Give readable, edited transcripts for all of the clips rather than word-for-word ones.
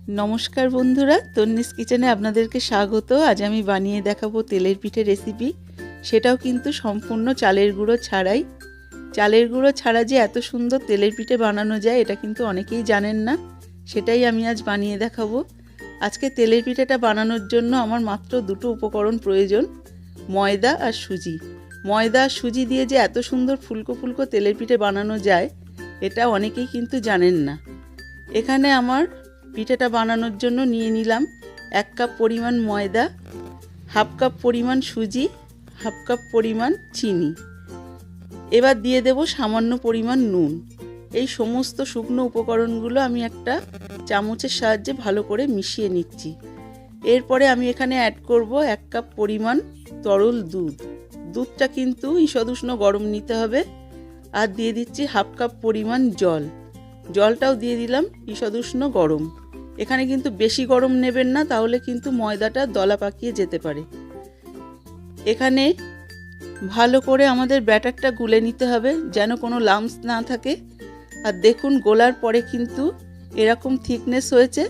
নমস্কার বন্ধুরা, তন্নিস কিচেনে আপনাদেরকে স্বাগত। আজ আমি বানিয়ে দেখাবো তেলের পিঠে রেসিপি, সেটাও কিন্তু সম্পূর্ণ চালের গুঁড়ো ছাড়াই। চালের গুঁড়ো ছাড়া যে এত সুন্দর তেলের পিঠে বানানো যায় এটা কিন্তু অনেকেই জানেন না, সেটাই আমি আজ বানিয়ে দেখাবো। আজকে তেলের পিঠেটা বানানোর জন্য আমার মাত্র দুটো উপকরণ প্রয়োজন, ময়দা আর সুজি। ময়দা আর সুজি দিয়ে যে এত সুন্দর ফুলকো ফুলকো তেলের পিঠে বানানো যায় এটা অনেকেই কিন্তু জানেন না। এখানে আমার পিঠেটা বানানোর জন্য নিয়ে নিলাম 1 কাপ পরিমাণ ময়দা, হাফ কাপ পরিমাণ সুজি, হাফ কাপ পরিমাণ চিনি। এবার দিয়ে দেব সামান্য পরিমাণ নুন। এই সমস্ত শুকনো উপকরণগুলো আমি একটা চামচের সাহায্যে ভালো করে মিশিয়ে নিচ্ছি। এরপরে আমি এখানে অ্যাড করব 1 কাপ পরিমাণ তরল দুধ। দুধটা কিন্তু ঈষদুষ্ণ গরম নিতে হবে। আর দিয়ে দিচ্ছি হাফ কাপ পরিমাণ জল। জলটাও দিয়ে দিলাম ঈষদুষ্ণ গরম। এখানে কিন্তু বেশি গরম নেবেন না, তাহলে কিন্তু ময়দাটা দলা পাকিয়ে যেতে পারে। এখানে ভালো করে আমাদের ব্যাটারটা গুলে নিতে হবে যেন কোনো লাম্পস না থাকে। আর দেখুন গোলার পরে কিন্তু এরকম থিকনেস হয়েছে।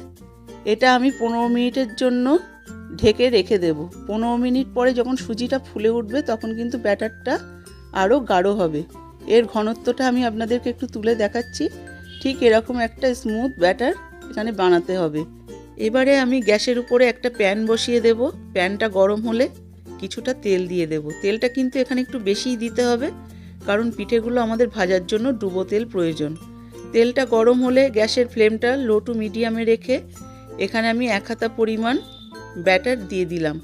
এটা আমি 15 মিনিটের জন্য ঢেকে রেখে দেব। 15 মিনিট পরে যখন সুজিটা ফুলে উঠবে তখন কিন্তু ব্যাটারটা আরও গাঢ় হবে। এর ঘনত্বটা আমি আপনাদেরকে একটু তুলে দেখাচ্ছি। ঠিক এরকম একটা স্মুথ ব্যাটার এখানে বানাতে হবে। এবারে আমি গ্যাসের উপরে একটা প্যান বসিয়ে দেব। প্যানটা গরম হলে কিছুটা তেল দিয়ে দেব। তেলটা কিন্তু এখানে একটু বেশিই দিতে হবে, কারণ পিঠেগুলো আমাদের ভাজার জন্য ডুবো তেল প্রয়োজন। তেলটা গরম হলে গ্যাসের ফ্লেমটা লো টু মিডিয়ামে রেখে এখানে আমি 1 হাতা পরিমাণ ব্যাটার দিয়ে দিলাম।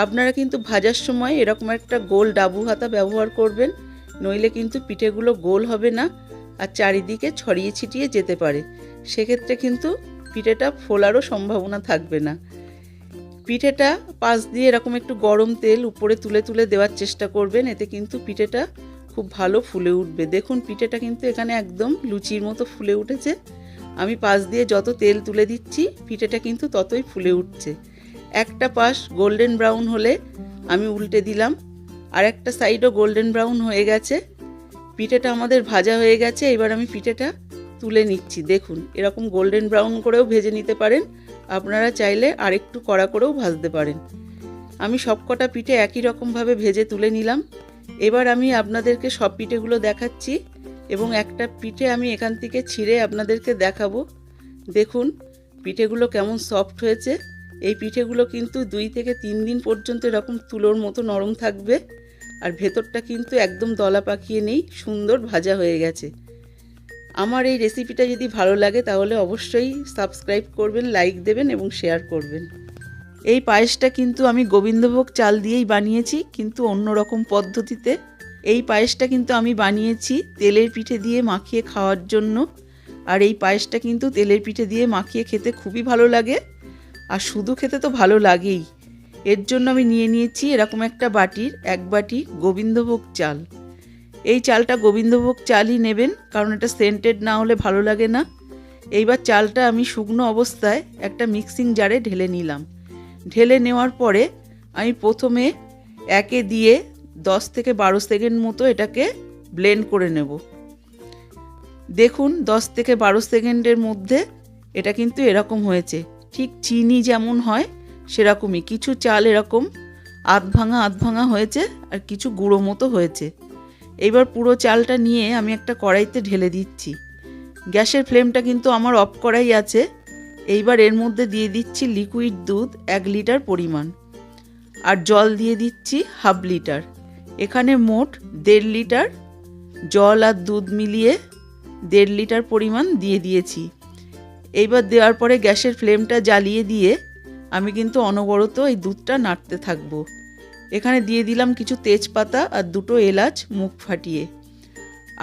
আপনারা কিন্তু ভাজার সময় এরকম একটা গোল ডাবু হাতা ব্যবহার করবেন, নইলে কিন্তু পিঠেগুলো গোল হবে না আর চারিদিকে ছড়িয়ে ছিটিয়ে যেতে পারে। সেক্ষেত্রে কিন্তু পিঠেটা ফোলারও সম্ভাবনা থাকবে না। পিঠেটা পাশ দিয়ে এরকম একটু গরম তেল উপরে তুলে তুলে দেওয়ার চেষ্টা করবেন, এতে কিন্তু পিঠেটা খুব ভালো ফুলে উঠবে। দেখুন পিঠেটা কিন্তু এখানে একদম লুচির মতো ফুলে উঠেছে। আমি পাশ দিয়ে যত তেল তুলে দিচ্ছি পিঠেটা কিন্তু ততই ফুলে উঠছে। একটা পাশ গোল্ডেন ব্রাউন হলে আমি উল্টে দিলাম। আর একটা সাইডও গোল্ডেন ব্রাউন হয়ে গেছে। পিঠেটা আমাদের ভাজা হয়ে গেছে। এবার আমি পিঠেটা তুলে নিচ্ছি। দেখুন এরকম গোল্ডেন ব্রাউন করেও ভেজে নিতে পারেন, আপনারা চাইলে আরেকটু কড়া করেও ভাজতে পারেন। আমি সবকটা পিঠে একই রকমভাবে ভেজে তুলে নিলাম। এবার আমি আপনাদেরকে সব পিঠেগুলো দেখাচ্ছি এবং একটা পিঠে আমি এখান থেকে ছিঁড়ে আপনাদেরকে দেখাবো। দেখুন পিঠেগুলো কেমন সফট হয়েছে। এই পিঠেগুলো কিন্তু 2 থেকে 3 দিন পর্যন্ত এরকম তুলোর মতো নরম থাকবে। আর ভেতরটা কিন্তু একদম দলা পাকিয়ে নেই, সুন্দর ভাজা হয়ে গেছে। আমার এই রেসিপিটা যদি ভালো লাগে তাহলে অবশ্যই সাবস্ক্রাইব করবেন, লাইক দেবেন এবং শেয়ার করবেন। এই পায়েসটা কিন্তু আমি গোবিন্দভোগ চাল দিয়েই বানিয়েছি, কিন্তু অন্যরকম পদ্ধতিতে। এই পায়েসটা কিন্তু আমি বানিয়েছি তেলের পিঠে দিয়ে মাখিয়ে খাওয়ার জন্য। আর এই পায়েসটা কিন্তু তেলের পিঠে দিয়ে মাখিয়ে খেতে খুবই ভালো লাগে, আর শুধু খেতে তো ভালো লাগেই। এর জন্য আমি নিয়ে নিয়েছি এরকম একটা বাটির 1 বাটি গোবিন্দভোগ চাল। এই চালটা গোবিন্দভোগ চালই নেবেন, কারণ এটা সেন্টেড না হলে ভালো লাগে না। এইবার চালটা আমি শুকনো অবস্থায় একটা মিক্সিং জারে ঢেলে নিলাম। ঢেলে নেওয়ার পরে আমি প্রথমে একে দিয়ে 10 থেকে 12 সেকেন্ড মতো এটাকে ব্লেন্ড করে নেব। দেখুন 10 থেকে 12 সেকেন্ডের মধ্যে এটা কিন্তু এরকম হয়েছে। ঠিক চিনি যেমন হয় সেরকমই। কিছু চাল এরকম আধ ভাঙা হয়েছে আর কিছু গুঁড়ো মতো হয়েছে। এইবার পুরো চালটা নিয়ে আমি একটা কড়াইতে ঢেলে দিচ্ছি। গ্যাসের ফ্লেমটা কিন্তু আমার অফ করাই আছে। এইবার এর মধ্যে দিয়ে দিচ্ছি লিকুইড দুধ 1 লিটার পরিমাণ, আর জল দিয়ে দিচ্ছি হাফ লিটার। এখানে মোট 1.5 লিটার জল আর দুধ মিলিয়ে 1.5 লিটার পরিমাণ দিয়ে দিয়েছি। এইবার দেওয়ার পরে গ্যাসের ফ্লেমটা জ্বালিয়ে দিয়ে আমি কিন্তু অনবরত এই দুধটা নাড়তে থাকবো। এখানে দিয়ে দিলাম কিছু তেজপাতা আর 2টো এলাচ মুখ ফাটিয়ে।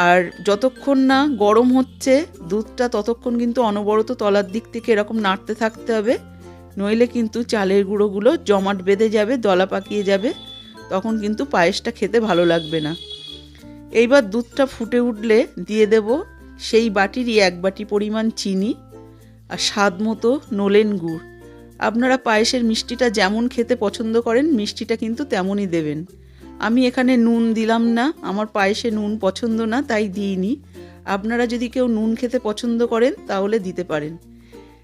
আর যতক্ষণ না গরম হচ্ছে দুধটা ততক্ষণ কিন্তু অনবরত তলার দিক থেকে এরকম নাড়তে থাকতে হবে, নইলে কিন্তু চালের গুঁড়োগুলো জমাট বেঁধে যাবে, দলা পাকিয়ে যাবে, তখন কিন্তু পায়েসটা খেতে ভালো লাগবে না। এইবার দুধটা ফুটে উঠলে দিয়ে দেব সেই বাটিরই 1 বাটি পরিমাণ চিনি আর স্বাদ মতো নলেন গুড়। আপনারা পায়েসের মিষ্টিটা যেমন খেতে পছন্দ করেন মিষ্টিটা কিন্তু তেমনই দেবেন। আমি এখানে নুন দিলাম না, আমার পায়েসে নুন পছন্দ না, তাই দিইনি। আপনারা যদি কেউ নুন খেতে পছন্দ করেন তাহলে দিতে পারেন।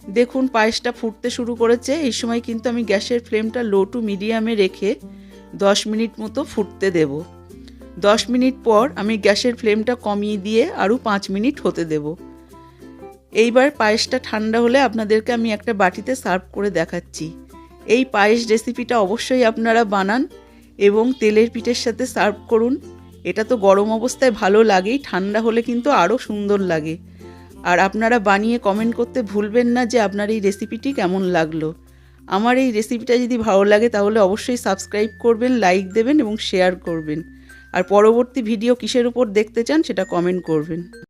দেখুন পায়েসটা ফুটতে শুরু করেছে। এই সময় কিন্তু আমি গ্যাসের ফ্লেমটা লো টু মিডিয়ামে রেখে 10 মিনিট মতো ফুটতে দেব। 10 মিনিট পর আমি গ্যাসের ফ্লেমটা কমিয়ে দিয়ে আরও 5 মিনিট হতে দেব। এইবার পায়েসটা ঠান্ডা হলে আপনাদেরকে আমি একটা বাটিতে সার্ভ করে দেখাচ্ছি। এই পায়েস রেসিপিটা অবশ্যই আপনারা বানান এবং তেলের পিঠের সাথে সার্ভ করুন। এটা তো গরম অবস্থায় ভালো লাগেই, ঠান্ডা হলে কিন্তু আরও সুন্দর লাগে। আর আপনারা বানিয়ে কমেন্ট করতে ভুলবেন না যে আপনার এই রেসিপিটি কেমন লাগলো। আমার এই রেসিপিটা যদি ভালো লাগে তাহলে অবশ্যই সাবস্ক্রাইব করবেন, লাইক দেবেন এবং শেয়ার করবেন। আর পরবর্তী ভিডিও কিসের উপর দেখতে চান সেটা কমেন্ট করবেন।